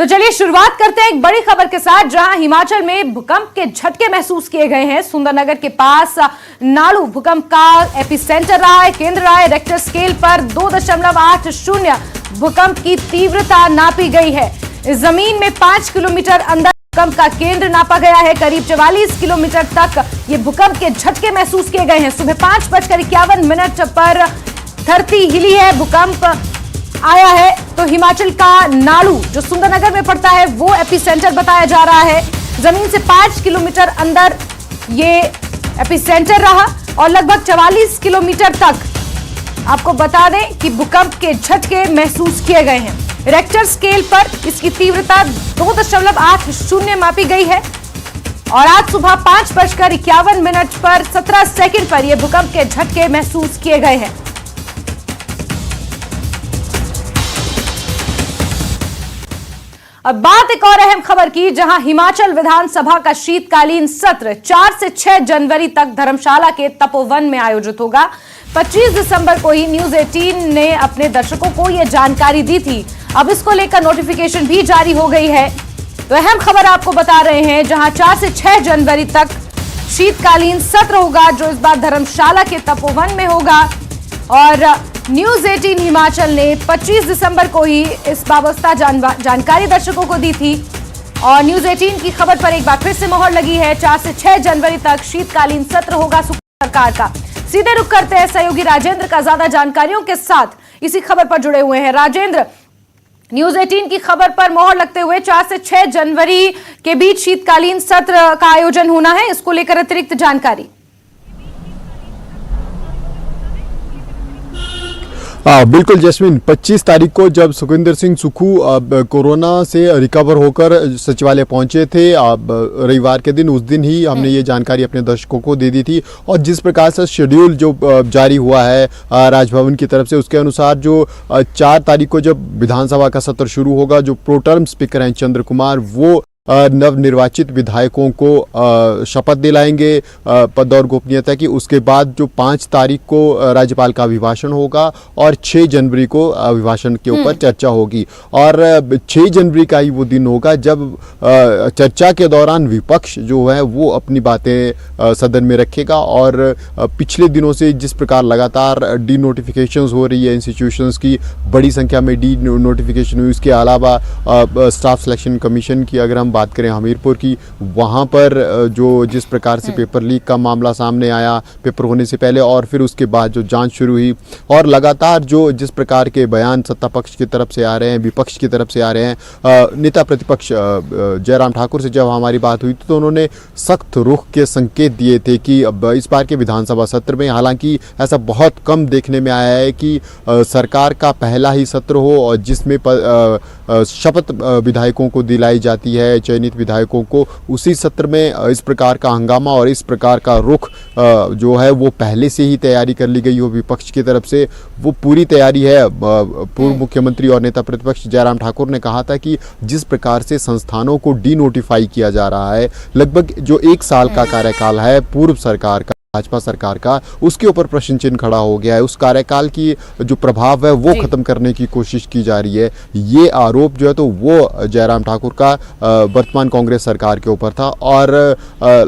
तो चलिए शुरुआत करते हैं एक बड़ी खबर के साथ, जहां हिमाचल में भूकंप के झटके महसूस किए गए हैं। सुंदरनगर के पास नाड़ू भूकंप का एपिसेंटर रहा है, केंद्र रहा है। रेक्टर स्केल पर 2.80 भूकंप की तीव्रता नापी गई है। जमीन में 5 किलोमीटर अंदर भूकंप का केंद्र नापा गया है। करीब 44 किलोमीटर तक ये भूकंप के झटके महसूस किए गए हैं। सुबह 5:51 पर धरती हिली है, भूकंप आया है। तो हिमाचल का नाड़ू जो सुंदरनगर में पड़ता है वो एपिसेंटर बताया जा रहा है। जमीन से 5 किलोमीटर अंदर ये एपिसेंटर रहा और लगभग 44 किलोमीटर तक आपको बता दें कि भूकंप के झटके महसूस किए गए हैं। रेक्टर स्केल पर इसकी तीव्रता 2.80 मापी गई है और आज सुबह 5:51 पर 17 सेकंड पर यह भूकंप के झटके महसूस किए गए हैं। अब बात एक और अहम खबर की, जहां हिमाचल विधानसभा का शीतकालीन सत्र 4 से 6 जनवरी तक धर्मशाला के तपोवन में आयोजित होगा। 25 दिसंबर को ही न्यूज 18 ने अपने दर्शकों को यह जानकारी दी थी। अब इसको लेकर नोटिफिकेशन भी जारी हो गई है। तो अहम खबर आपको बता रहे हैं, जहां 4 से 6 जनवरी तक शीतकालीन सत्र होगा, जो इस बार धर्मशाला के तपोवन में होगा। और न्यूज 18 हिमाचल ने 25 दिसंबर को ही इस बाबस्ता जानकारी दर्शकों को दी थी और न्यूज 18 की खबर पर एक बार फिर से मोहर लगी है। 4 से 6 जनवरी तक शीतकालीन सत्र होगा सरकार का। सीधे रुख करते हैं सहयोगी राजेंद्र का ज्यादा जानकारियों के साथ इसी खबर पर जुड़े हुए हैं। राजेंद्र, न्यूज 18 की खबर पर मोहर लगते हुए 4 से 6 जनवरी के बीच शीतकालीन सत्र का आयोजन होना है, इसको लेकर अतिरिक्त जानकारी। बिल्कुल जैस्मिन, 25 तारीख को जब सुखविंदर सिंह सुक्खू कोरोना से रिकवर होकर सचिवालय पहुंचे थे रविवार के दिन, उस दिन ही हमने ये जानकारी अपने दर्शकों को दे दी थी। और जिस प्रकार से शेड्यूल जो जारी हुआ है राजभवन की तरफ से, उसके अनुसार जो 4 तारीख को जब विधानसभा का सत्र शुरू होगा, जो प्रोटर्म स्पीकर हैं चंद्र कुमार, वो नवनिर्वाचित विधायकों को शपथ दिलाएंगे पद और गोपनीयता की। उसके बाद जो 5 तारीख को राज्यपाल का अभिभाषण होगा और 6 जनवरी को अभिभाषण के ऊपर चर्चा होगी। और 6 जनवरी का ही वो दिन होगा जब चर्चा के दौरान विपक्ष जो है वो अपनी बातें सदन में रखेगा। और पिछले दिनों से जिस प्रकार लगातार डी नोटिफिकेशन हो रही है इंस्टीट्यूशंस की, बड़ी संख्या में डी नोटिफिकेशन हुई। उसके अलावा स्टाफ सिलेक्शन कमीशन की अगर हम बात करें हमीरपुर की, वहाँ पर जो जिस प्रकार से पेपर लीक का मामला सामने आया पेपर होने से पहले, और फिर उसके बाद जो जांच शुरू हुई, और लगातार जो जिस प्रकार के बयान सत्ता पक्ष की तरफ से आ रहे हैं, विपक्ष की तरफ से आ रहे हैं। नेता प्रतिपक्ष जयराम ठाकुर से जब हमारी बात हुई तो उन्होंने सख्त रुख के संकेत दिए थे कि अब इस बार के विधानसभा सत्र में, हालांकि ऐसा बहुत कम देखने में आया है कि सरकार का पहला ही सत्र हो और जिसमें शपथ विधायकों को दिलाई जाती है, चयनित विधायकों को, उसी सत्र में इस प्रकार का हंगामा और इस प्रकार का रुख जो है वो पहले से ही तैयारी कर ली गई हो विपक्ष की तरफ से। वो पूरी तैयारी है। पूर्व मुख्यमंत्री और नेता प्रतिपक्ष जयराम ठाकुर ने कहा था कि जिस प्रकार से संस्थानों को डी नोटिफाई किया जा रहा है, लगभग जो 1 साल का कार्यकाल है पूर्व सरकार का, भाजपा सरकार का, उसके ऊपर प्रश्न चिन्ह खड़ा हो गया है। उस कार्यकाल की जो प्रभाव है वो खत्म करने की कोशिश की जा रही है। ये आरोप जो है तो वो जयराम ठाकुर का वर्तमान कांग्रेस सरकार के ऊपर था। और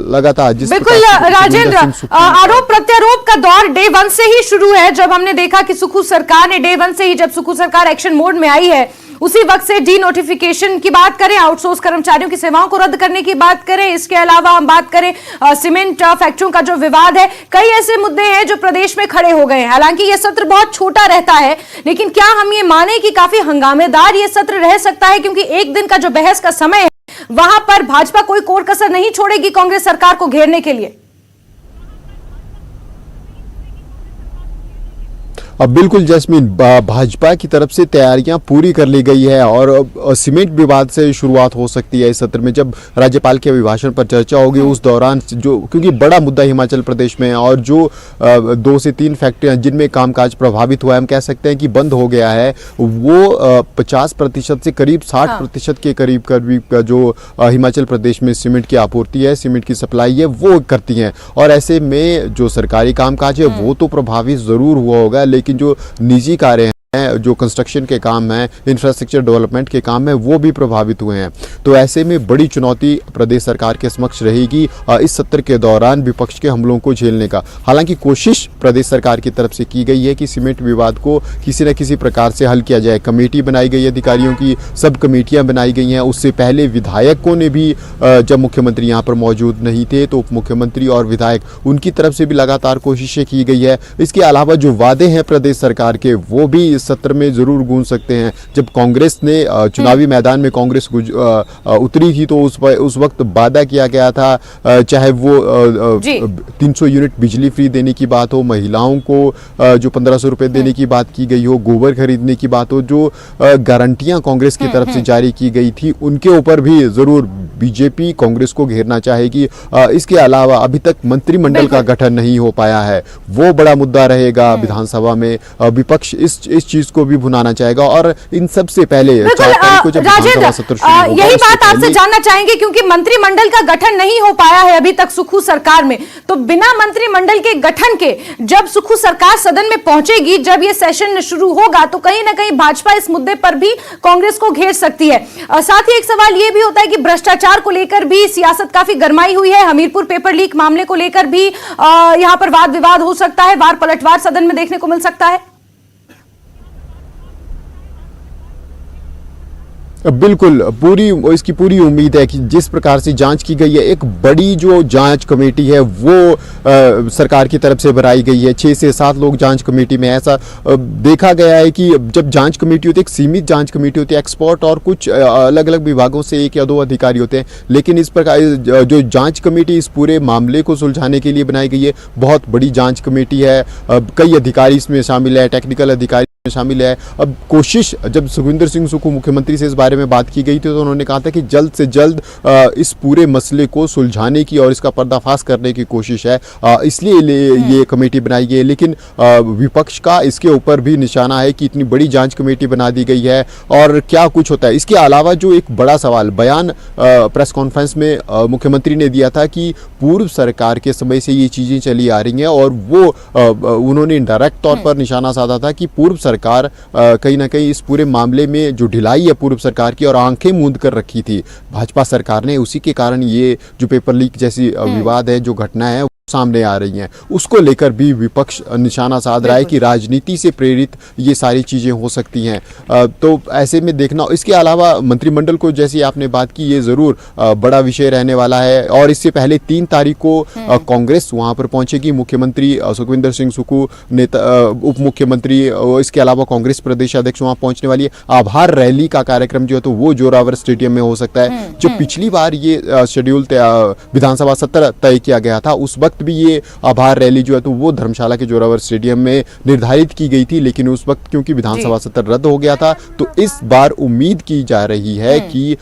लगातार जिस बिल्कुल राजेंद्र, आरोप प्रत्यारोप का दौर डे 1 से ही शुरू है। जब हमने देखा कि सुक्खू सरकार ने डे 1 से ही, जब सुक्खू सरकार एक्शन मोड में आई है, उसी वक्त से डी नोटिफिकेशन की बात करें, आउटसोर्स कर्मचारियों की सेवाओं को रद्द करने की बात करें, इसके अलावा हम बात करें सीमेंट फैक्ट्रियों का जो विवाद है, कई ऐसे मुद्दे हैं जो प्रदेश में खड़े हो गए हैं। हालांकि यह सत्र बहुत छोटा रहता है, लेकिन क्या हम ये माने कि काफी हंगामेदार ये सत्र रह सकता है? क्योंकि एक दिन का जो बहस का समय है, वहां पर भाजपा कोई कोर कसर नहीं छोड़ेगी कांग्रेस सरकार को घेरने के लिए। अब बिल्कुल जैस्मिन, भाजपा की तरफ से तैयारियां पूरी कर ली गई है और सीमेंट विवाद से शुरुआत हो सकती है इस सत्र में। जब राज्यपाल के अभिभाषण पर चर्चा होगी उस दौरान, जो क्योंकि बड़ा मुद्दा हिमाचल प्रदेश में है और जो 2 से 3 फैक्ट्रियां जिनमें कामकाज प्रभावित हुआ है, हम कह सकते हैं कि बंद हो गया है, वो 50% से करीब 60% के करीब का जो हिमाचल प्रदेश में सीमेंट की आपूर्ति है, सीमेंट की सप्लाई है, वो करती हैं। और ऐसे में जो सरकारी कामकाज है वो तो प्रभावित जरूर हुआ होगा, लेकिन जो निजी कार्य हैं हैं, जो कंस्ट्रक्शन के काम हैं, इंफ्रास्ट्रक्चर डेवलपमेंट के काम हैं, वो भी प्रभावित हुए हैं। तो ऐसे में बड़ी चुनौती प्रदेश सरकार के समक्ष रहेगी इस सत्र के दौरान विपक्ष के हमलों को झेलने का। हालांकि कोशिश प्रदेश सरकार की तरफ से की गई है कि सीमेंट विवाद को किसी न किसी प्रकार से हल किया जाए। कमेटी बनाई गई है, अधिकारियों की सब कमेटियां बनाई गई हैं। उससे पहले विधायकों ने भी जब मुख्यमंत्री यहाँ पर मौजूद नहीं थे तो उप मुख्यमंत्री और विधायक उनकी तरफ से भी लगातार कोशिशें की गई है। इसके अलावा जो वादे हैं प्रदेश सरकार के वो भी इस सत्र में जरूर गूंज सकते हैं। जब कांग्रेस ने चुनावी मैदान में कांग्रेस उतरी थी तो उस वक्त वादा किया गया था, चाहे वो 300 यूनिट बिजली फ्री देने की बात हो, महिलाओं को जो 1500 रुपए देने की बात की गई हो, गोबर खरीदने की बात हो, जो गारंटियां कांग्रेस की तरफ से जारी की गई थी उनके ऊपर भी जरूर बीजेपी कांग्रेस को घेरना चाहेगी। इसके अलावा अभी तक मंत्रिमंडल का गठन नहीं हो पाया है, वो बड़ा मुद्दा रहेगा विधानसभा में। विपक्ष इस चीज को भी भुनाना चाहेगा और इन सबसे पहले 4 तारीख को जब विधानसभा सत्र शुरू होगा, यही बात आपसे जानना चाहेंगे क्योंकि मंत्रिमंडल का गठन नहीं हो पाया है अभी तक सुखू सरकार में। तो बिना मंत्रिमंडल के गठन के जब सुखू सरकार सदन में पहुंचेगी, जब ये सेशन शुरू होगा, तो कहीं ना कहीं भाजपा इस मुद्दे पर भी कांग्रेस को घेर सकती है। साथ ही एक सवाल ये भी होता है कि भ्रष्टाचार को लेकर भी सियासत काफी गरमाई हुई है। हमीरपुर पेपर लीक मामले को लेकर भी यहां पर वाद विवाद हो सकता है, वार पलटवार सदन में देखने को मिल सकता है। बिल्कुल, इसकी पूरी उम्मीद है कि जिस प्रकार से जांच की गई है, एक बड़ी जो जांच कमेटी है वो सरकार की तरफ से बनाई गई है। 6 से 7 लोग जांच कमेटी में। ऐसा देखा गया है कि जब जांच कमेटी होती है, एक सीमित जांच कमेटी होती है, एक्सपर्ट और कुछ अलग अलग विभागों से 1 या 2 अधिकारी होते हैं, लेकिन इस प्रकार जो जांच कमेटी इस पूरे मामले को सुलझाने के लिए बनाई गई है, बहुत बड़ी जांच कमेटी है। कई अधिकारी इसमें शामिल है, टेक्निकल अधिकारी शामिल है। अब कोशिश, जब सुखविंदर सिंह सुक्खू मुख्यमंत्री से इस बारे में बात की गई थी तो उन्होंने कहा था कि जल्द से जल्द इस पूरे मसले को सुलझाने की और इसका पर्दाफाश करने की कोशिश है, इसलिए ये कमेटी बनाई गई है। लेकिन विपक्ष का इसके ऊपर भी निशाना है कि इतनी बड़ी जांच कमेटी बना दी गई है और क्या कुछ होता है। इसके अलावा जो एक बड़ा सवाल बयान प्रेस कॉन्फ्रेंस में मुख्यमंत्री ने दिया था कि पूर्व सरकार के समय से ये चीजें चली आ रही हैं और वो उन्होंने डायरेक्ट तौर पर निशाना साधा था कि पूर्व सरकार कहीं ना कहीं इस पूरे मामले में जो ढिलाई है पूर्व सरकार की और आंखें मूंद कर रखी थी भाजपा सरकार ने, उसी के कारण ये जो पेपर लीक जैसी विवाद है, जो घटना है सामने आ रही हैं। उसको लेकर भी विपक्ष निशाना साध रहा है कि राजनीति से प्रेरित ये सारी चीजें हो सकती हैं। तो ऐसे में देखना, इसके अलावा मंत्रिमंडल को जैसी आपने बात की, ये जरूर बड़ा विषय रहने वाला है। और इससे पहले 3 तारीख को कांग्रेस वहां पर पहुंचेगी। मुख्यमंत्री सुखविंदर सिंह सुक्खू, नेता उप मुख्यमंत्री, इसके अलावा कांग्रेस प्रदेश अध्यक्ष वहां पहुंचने वाली है। आभार रैली का कार्यक्रम जो है तो वो जोरावर स्टेडियम में हो सकता है। जो पिछली बार ये शेड्यूल विधानसभा सत्र तय किया गया था, उस वक्त भी ये आभार रैली जो है तो वो धर्मशाला के जोरावर स्टेडियम में निर्धारित की गई थी, लेकिन उस वक्त क्योंकि विधानसभा सत्र रद्द हो गया था तो इस बार उम्मीद की जा रही है कि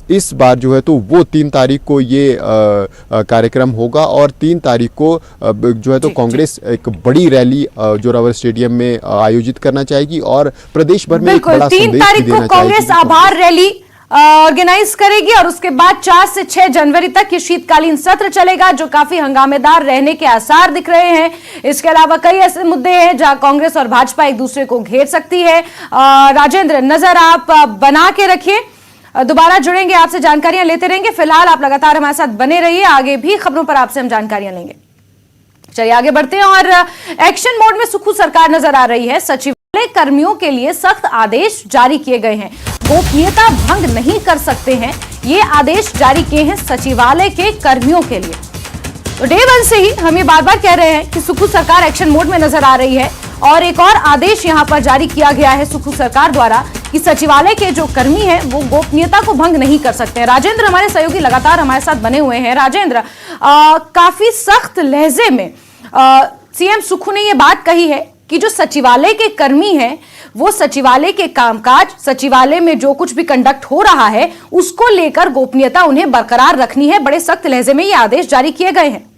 इस बार जो है तो वो 3 तारीख को ये कार्यक्रम होगा और 3 तारीख को जो है तो कांग्रेस एक बड़ी रैली जोरावर स्टेडियम में आयोजित करना चाहेगी और प्रदेश भर में एक बड़ा संदेश भी देना चाहेगी। 3 तारीख को कांग्रेस आभार रैली ऑर्गेनाइज करेगी और उसके बाद 4 से 6 जनवरी तक ये शीतकालीन सत्र चलेगा, जो काफी हंगामेदार रहने के आसार दिख रहे हैं। इसके अलावा कई ऐसे मुद्दे हैं जहां कांग्रेस और भाजपा एक दूसरे को घेर सकती है। राजेंद्र, नजर आप बना के रखिए, दोबारा जुड़ेंगे, आपसे जानकारियां लेते रहेंगे। फिलहाल आप लगातार हमारे साथ बने रहिए, आगे भी खबरों पर आपसे हम जानकारियां लेंगे। चलिए आगे बढ़ते हैं और एक्शन मोड में सुक्खू सरकार नजर आ रही है। सचिवालय कर्मियों के लिए सख्त आदेश जारी किए गए हैं, गोपनीयता भंग नहीं कर सकते हैं, ये आदेश जारी किए हैं सचिवालय के कर्मियों के लिए। तो डे 1 से ही हम ये बार बार कह रहे हैं कि सुक्खू सरकार एक्शन मोड में नजर आ रही है और एक और आदेश यहां पर जारी किया गया है सुक्खू सरकार द्वारा कि सचिवालय के जो कर्मी हैं वो गोपनीयता को भंग नहीं कर सकते हैं। राजेंद्र हमारे सहयोगी लगातार हमारे साथ बने हुए हैं। राजेंद्र, काफी सख्त लहजे में सीएम सुक्खू ने ये बात कही है कि जो सचिवालय के कर्मी हैं वो सचिवालय के कामकाज, सचिवालय में जो कुछ भी कंडक्ट हो रहा है उसको लेकर गोपनीयता उन्हें बरकरार रखनी है। बड़े सख्त लहजे में ये आदेश जारी किए गए हैं।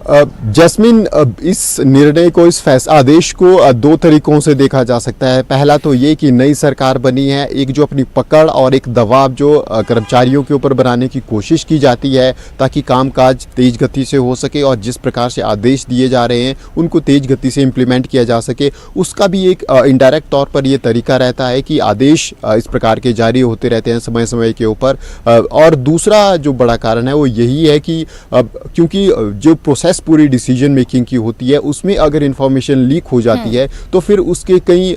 जैस्मिन, इस निर्णय को, इस आदेश को दो तरीकों से देखा जा सकता है। पहला तो ये कि नई सरकार बनी है, एक जो अपनी पकड़ और एक दबाव जो कर्मचारियों के ऊपर बनाने की कोशिश की जाती है ताकि कामकाज तेज गति से हो सके और जिस प्रकार से आदेश दिए जा रहे हैं उनको तेज गति से इम्प्लीमेंट किया जा सके, उसका भी एक इनडायरेक्ट तौर पर ये तरीका रहता है कि आदेश इस प्रकार के जारी होते रहते हैं समय समय के ऊपर। और दूसरा जो बड़ा कारण है वो यही है कि क्योंकि जो प्रोसेस पूरी डिसीजन मेकिंग की होती है उसमें अगर इंफॉर्मेशन लीक हो जाती है तो फिर उसके कई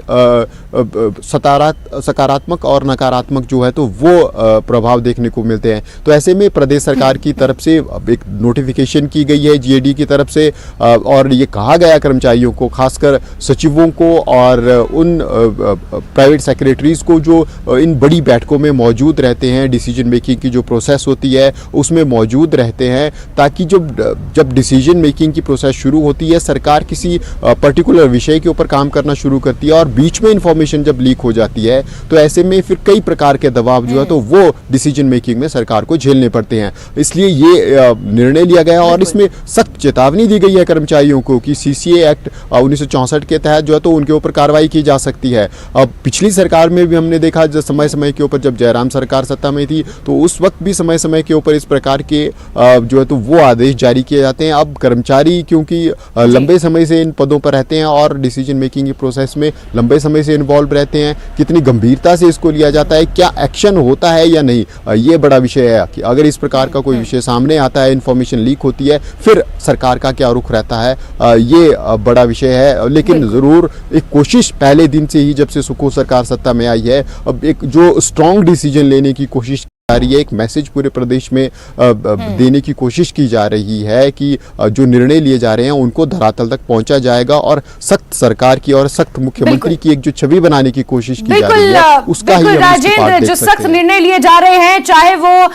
सकारात्मक और नकारात्मक जो है तो वो प्रभाव देखने को मिलते हैं। तो ऐसे में प्रदेश सरकार की तरफ से एक नोटिफिकेशन की गई है जीएडी की तरफ से, और ये कहा गया कर्मचारियों को, खासकर सचिवों को और उन प्राइवेट सेक्रेटरीज को जो इन बड़ी बैठकों में मौजूद रहते हैं, डिसीजन मेकिंग की जो प्रोसेस होती है उसमें मौजूद रहते हैं, ताकि जब डिसीजन मेकिंग की प्रोसेस शुरू होती है, सरकार किसी पर्टिकुलर विषय के ऊपर काम करना शुरू करती है और बीच में इंफॉर्मेशन जब लीक हो जाती है तो ऐसे में फिर कई प्रकार के दबाव जो है तो वो डिसीजन मेकिंग में सरकार को झेलने पड़ते हैं। इसलिए ये निर्णय लिया गया और इसमें सख्त चेतावनी दी गई है कर्मचारियों को कि सीसीए एक्ट 1964 के तहत जो है तो उनके ऊपर कार्रवाई की जा सकती है। अब पिछली सरकार में भी हमने देखा जब समय समय के ऊपर, जब जयराम सरकार सत्ता में थी तो उस वक्त भी समय समय के ऊपर इस प्रकार के जो है तो वो आदेश जारी किए जाते हैं। अब कर्मचारी क्योंकि लंबे समय से इन पदों पर रहते हैं और डिसीजन मेकिंग की प्रोसेस में लंबे समय से इन्वॉल्व रहते हैं, कितनी गंभीरता से इसको लिया जाता है, क्या एक्शन होता है या नहीं, ये बड़ा विषय है कि अगर इस प्रकार का कोई विषय सामने आता है, इन्फॉर्मेशन लीक होती है, फिर सरकार का क्या रुख रहता है, ये बड़ा विषय है। लेकिन ज़रूर एक कोशिश पहले दिन से ही, जब से सुखू सरकार सत्ता में आई है, अब एक जो स्ट्रॉन्ग डिसीजन लेने की कोशिश ये एक मैसेज पूरे प्रदेश में देने की कोशिश की जा रही है कि जो निर्णय लिए जा रहे हैं उनको धरातल तक पहुंचा जाएगा और सख्त सरकार की और सख्त मुख्यमंत्री की एक जो छवि बनाने की कोशिश की जा रही है उसका ही हम राजेंद्र, जो सख्त निर्णय लिए जा रहे हैं, चाहे वो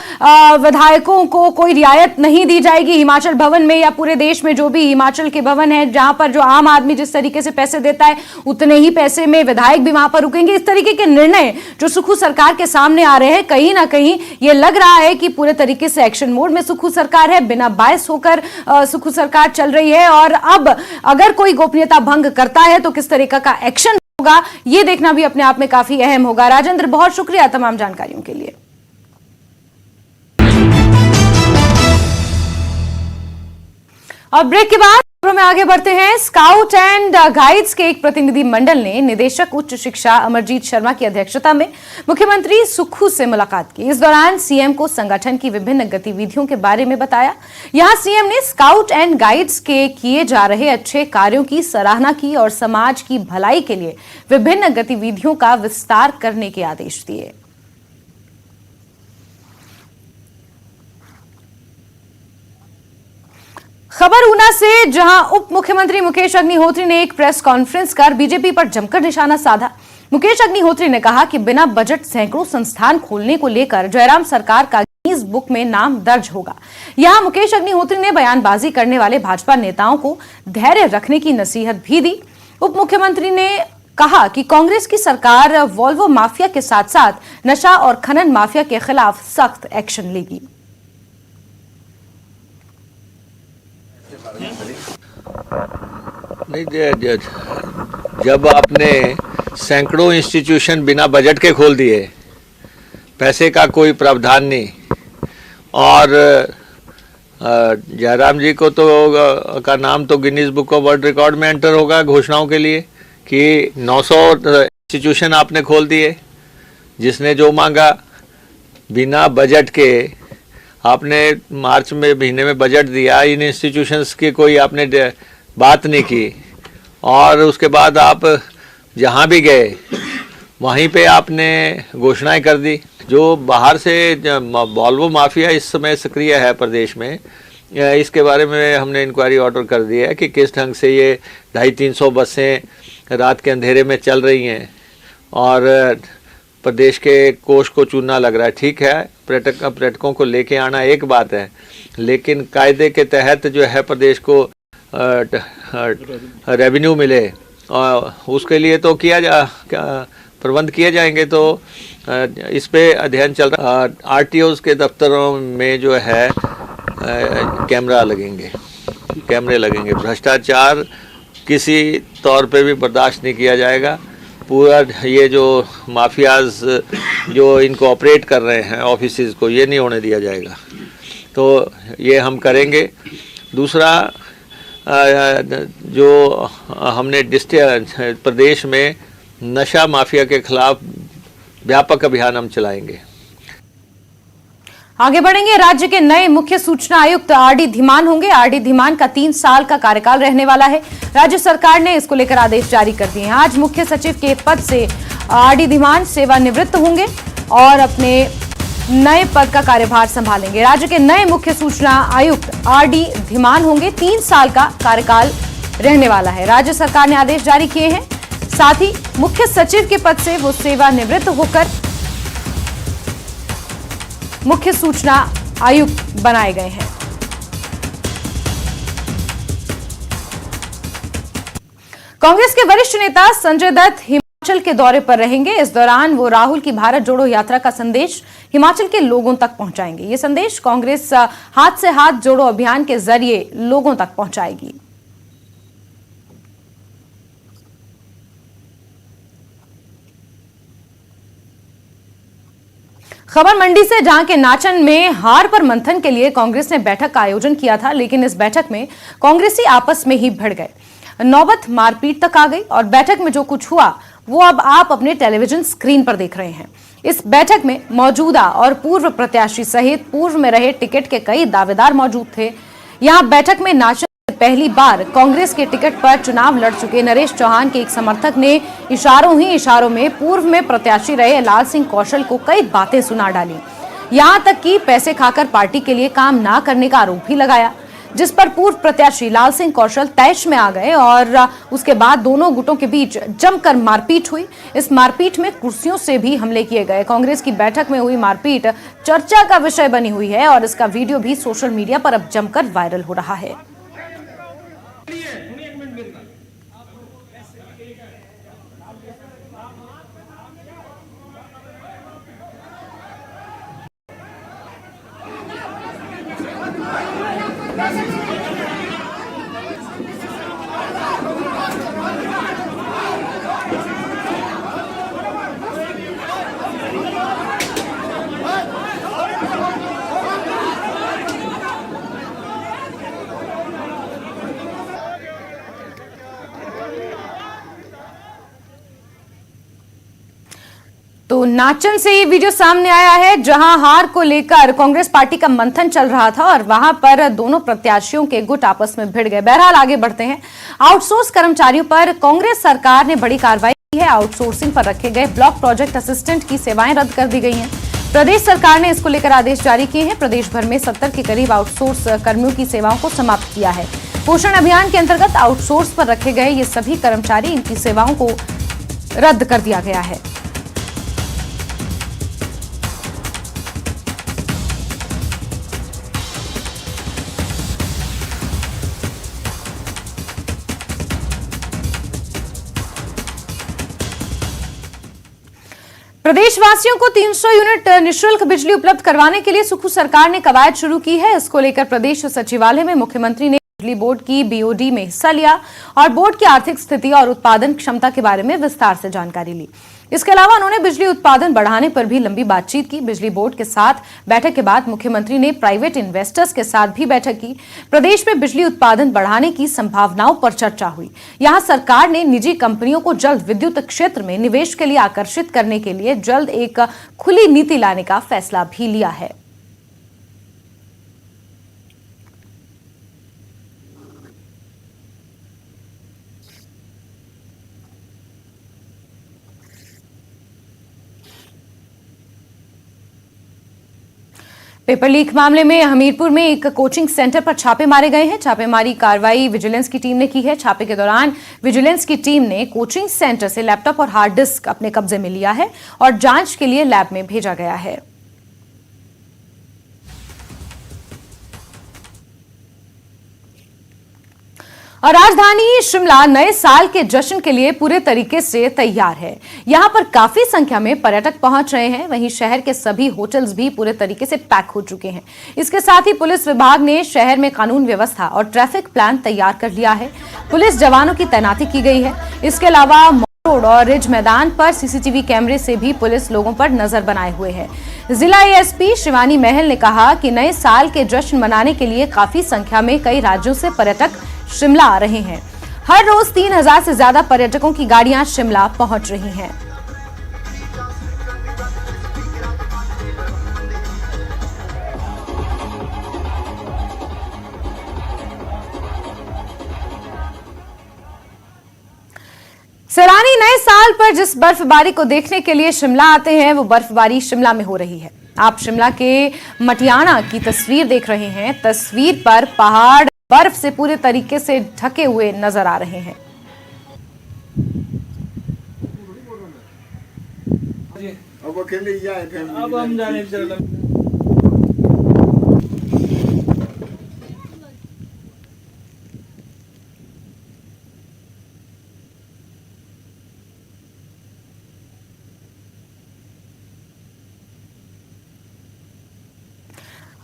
विधायकों को कोई रियायत नहीं दी जाएगी हिमाचल भवन में या पूरे देश में जो भी हिमाचल के भवन है जहां पर जो आम आदमी जिस तरीके से पैसे देता है उतने ही पैसे में विधायक भी वहां पर रुकेंगे, इस तरीके के निर्णय जो सुखू सरकार के सामने आ रहे हैं, कहीं ना कहीं ये लग रहा है कि पूरे तरीके से एक्शन मोड में सुखू सरकार है, बिना बायस होकर सुखू सरकार चल रही है। और अब अगर कोई गोपनीयता भंग करता है तो किस तरीके का एक्शन होगा, ये देखना भी अपने आप में काफी अहम होगा। राजेंद्र, बहुत शुक्रिया तमाम जानकारियों के लिए। और ब्रेक के बाद में आगे बढ़ते हैं। स्काउट एंड गाइड्स के एक प्रतिनिधि मंडल ने निदेशक उच्च शिक्षा अमरजीत शर्मा की अध्यक्षता में मुख्यमंत्री सुक्खू से मुलाकात की। इस दौरान सीएम को संगठन की विभिन्न गतिविधियों के बारे में बताया। यहां सीएम ने स्काउट एंड गाइड्स के किए जा रहे अच्छे कार्यों की सराहना की और समाज की भलाई के लिए विभिन्न गतिविधियों का विस्तार करने के आदेश दिए। खबर ऊना से, जहां उप मुख्यमंत्री मुकेश अग्निहोत्री ने एक प्रेस कॉन्फ्रेंस कर बीजेपी पर जमकर निशाना साधा। मुकेश अग्निहोत्री ने कहा कि बिना बजट सैकड़ों संस्थान खोलने को लेकर जयराम सरकार का गिनीज बुक में नाम दर्ज होगा। यहां मुकेश अग्निहोत्री ने बयानबाजी करने वाले भाजपा नेताओं को धैर्य रखने की नसीहत भी दी। उप मुख्यमंत्री ने कहा कि कांग्रेस की सरकार वॉल्वो माफिया के साथ साथ नशा और खनन माफिया के खिलाफ सख्त एक्शन लेगी। नहीं, जब आपने सैकड़ों इंस्टीट्यूशन बिना बजट के खोल दिए, पैसे का कोई प्रावधान नहीं, और जयराम जी को तो का नाम तो Guinness book of world record में एंटर होगा घोषणाओं के लिए कि 900 इंस्टीट्यूशन आपने खोल दिए, जिसने जो मांगा बिना बजट के। आपने मार्च में महीने में बजट दिया, इन इंस्टीट्यूशंस की कोई आपने बात नहीं की, और उसके बाद आप जहाँ भी गए वहीं पे आपने घोषणाएं कर दी। जो बाहर से वॉल्वो माफिया इस समय सक्रिय है प्रदेश में, इसके बारे में हमने इंक्वायरी ऑर्डर कर दिया है कि किस ढंग से ये 250-300 बसें रात के अंधेरे में चल रही हैं और प्रदेश के कोष को चूना लग रहा है। ठीक है, पर्यटकों को लेके आना एक बात है, लेकिन कायदे के तहत जो है प्रदेश को रेवेन्यू मिले, और उसके लिए तो प्रबंध किए जाएंगे। तो इस पे अध्ययन चल रहा है। आरटीओज के दफ्तरों में जो है कैमरा लगेंगे। कैमरे लगेंगे। भ्रष्टाचार किसी तौर पे भी बर्दाश्त नहीं किया जाएगा। पूरा ये जो माफियाज जो इनको ऑपरेट कर रहे हैं ऑफिसेज को, ये नहीं होने दिया जाएगा। तो ये हम करेंगे। दूसरा, जो हमने प्रदेश में नशा माफिया के खिलाफ व्यापक अभियान हम चलाएंगे। आगे बढ़ेंगे। राज्य के नए मुख्य सूचना आयुक्त आरडी धीमान होंगे। आरडी धीमान का 3 साल का कार्यकाल रहने वाला है। राज्य सरकार ने इसको लेकर आदेश जारी कर दिए हैं। आज मुख्य सचिव के पद से आरडी धीमान सेवानिवृत्त होंगे और अपने नए पद का कार्यभार संभालेंगे। राज्य के नए मुख्य सूचना आयुक्त आरडी धीमान होंगे। 3 साल का कार्यकाल रहने वाला है। राज्य सरकार ने आदेश जारी किए हैं। साथ ही मुख्य सचिव के पद से वो सेवानिवृत्त होकर मुख्य सूचना आयुक्त बनाए गए हैं। कांग्रेस के वरिष्ठ नेता संजय दत्त हिमाचल के दौरे पर रहेंगे। इस दौरान वो राहुल की भारत जोड़ो यात्रा का संदेश हिमाचल के लोगों तक पहुंचाएंगे। ये संदेश कांग्रेस हाथ से हाथ जोड़ो अभियान के जरिए लोगों तक पहुंचाएगी। खबर मंडी से, जहां के नाचन में हार पर मंथन के लिए कांग्रेस ने बैठक का आयोजन किया था, लेकिन इस बैठक में कांग्रेसी आपस में ही भिड़ गए। नौबत मारपीट तक आ गई और बैठक में जो कुछ हुआ वो अब आप अपने टेलीविजन स्क्रीन पर देख रहे हैं। इस बैठक में मौजूदा और पूर्व प्रत्याशी सहित पूर्व में रहे टिकट के कई दावेदार मौजूद थे। यहां बैठक में नाचन पहली बार कांग्रेस के टिकट पर चुनाव लड़ चुके नरेश चौहान के एक समर्थक ने इशारों में पूर्व में प्रत्याशी रहे लाल सिंह कौशल को कई बातें सुना डाली। यहां तक कि पैसे खाकर पार्टी के लिए काम ना करने का आरोप भी लगाया, जिस पर पूर्व प्रत्याशी लाल सिंह कौशल तैश में आ गए और उसके बाद दोनों गुटों के बीच जमकर मारपीट हुई। इस मारपीट में कुर्सियों से भी हमले किए गए। कांग्रेस की बैठक में हुई मारपीट चर्चा का विषय बनी हुई है और इसका वीडियो भी सोशल मीडिया पर अब जमकर वायरल हो रहा है। तो नाचन से ये वीडियो सामने आया है, जहां हार को लेकर कांग्रेस पार्टी का मंथन चल रहा था और वहां पर दोनों प्रत्याशियों के गुट आपस में भिड़ गए। बहरहाल आगे बढ़ते हैं। आउटसोर्स कर्मचारियों पर कांग्रेस सरकार ने बड़ी कार्रवाई की है। आउटसोर्सिंग पर रखे गए ब्लॉक प्रोजेक्ट असिस्टेंट की सेवाएं रद्द कर दी गई हैं। प्रदेश सरकार ने इसको लेकर आदेश जारी किए हैं। प्रदेश भर में 70 के करीब आउटसोर्स कर्मियों की सेवाओं को समाप्त किया है। पोषण अभियान के अंतर्गत आउटसोर्स पर रखे गए ये सभी कर्मचारी, इनकी सेवाओं को रद्द कर दिया गया है। प्रदेशवासियों को 300 यूनिट निःशुल्क बिजली उपलब्ध करवाने के लिए सुखू सरकार ने कवायद शुरू की है। इसको लेकर प्रदेश सचिवालय में मुख्यमंत्री ने बिजली बोर्ड की बीओडी में हिस्सा लिया और बोर्ड की आर्थिक स्थिति और उत्पादन क्षमता के बारे में विस्तार से जानकारी ली। इसके अलावा उन्होंने बिजली उत्पादन बढ़ाने पर भी लंबी बातचीत की। बिजली बोर्ड के साथ बैठक के बाद मुख्यमंत्री ने प्राइवेट इन्वेस्टर्स के साथ भी बैठक की। प्रदेश में बिजली उत्पादन बढ़ाने की संभावनाओं पर चर्चा हुई। यहां सरकार ने निजी कंपनियों को जल्द विद्युत क्षेत्र में निवेश के लिए आकर्षित करने के लिए जल्द एक खुली नीति लाने का फैसला भी लिया है। पेपर लीक मामले में हमीरपुर में एक कोचिंग सेंटर पर छापे मारे गए हैं। छापेमारी कार्रवाई विजिलेंस की टीम ने की है। छापे के दौरान विजिलेंस की टीम ने कोचिंग सेंटर से लैपटॉप और हार्ड डिस्क अपने कब्जे में लिया है और जांच के लिए लैब में भेजा गया है। और राजधानी शिमला नए साल के जश्न के लिए पूरे तरीके से तैयार है। यहां पर काफी संख्या में पर्यटक पहुंच रहे हैं। वहीं शहर के सभी होटल्स भी पूरे तरीके से पैक हो चुके हैं। इसके साथ ही पुलिस विभाग ने शहर में कानून व्यवस्था और ट्रैफिक प्लान तैयार कर लिया है। पुलिस जवानों की तैनाती की गई है। इसके अलावा रोड और रिज मैदान पर सीसीटीवी कैमरे से भी पुलिस लोगों पर नजर बनाए हुए है। जिला एएसपी शिवानी महल ने कहा कि नए साल के जश्न मनाने के लिए काफी संख्या में कई राज्यों से पर्यटक शिमला आ रहे हैं। हर रोज 3000 से ज्यादा पर्यटकों की गाड़ियां शिमला पहुंच रही हैं। सैलानी नए साल पर जिस बर्फबारी को देखने के लिए शिमला आते हैं वो बर्फबारी शिमला में हो रही है। आप शिमला के मटियाना की तस्वीर देख रहे हैं। तस्वीर पर पहाड़ बर्फ से पूरे तरीके से ढके हुए नजर आ रहे हैं। अब हम जाने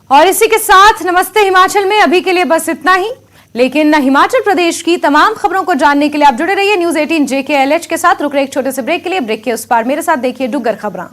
और इसी के साथ नमस्ते हिमाचल में अभी के लिए बस इतना ही। लेकिन हिमाचल प्रदेश की तमाम खबरों को जानने के लिए आप जुड़े रहिए न्यूज़ 18 JKLH के साथ। रुक रहे एक छोटे से ब्रेक के लिए। ब्रेक के उस पार मेरे साथ देखिए डुग्गर खबरां।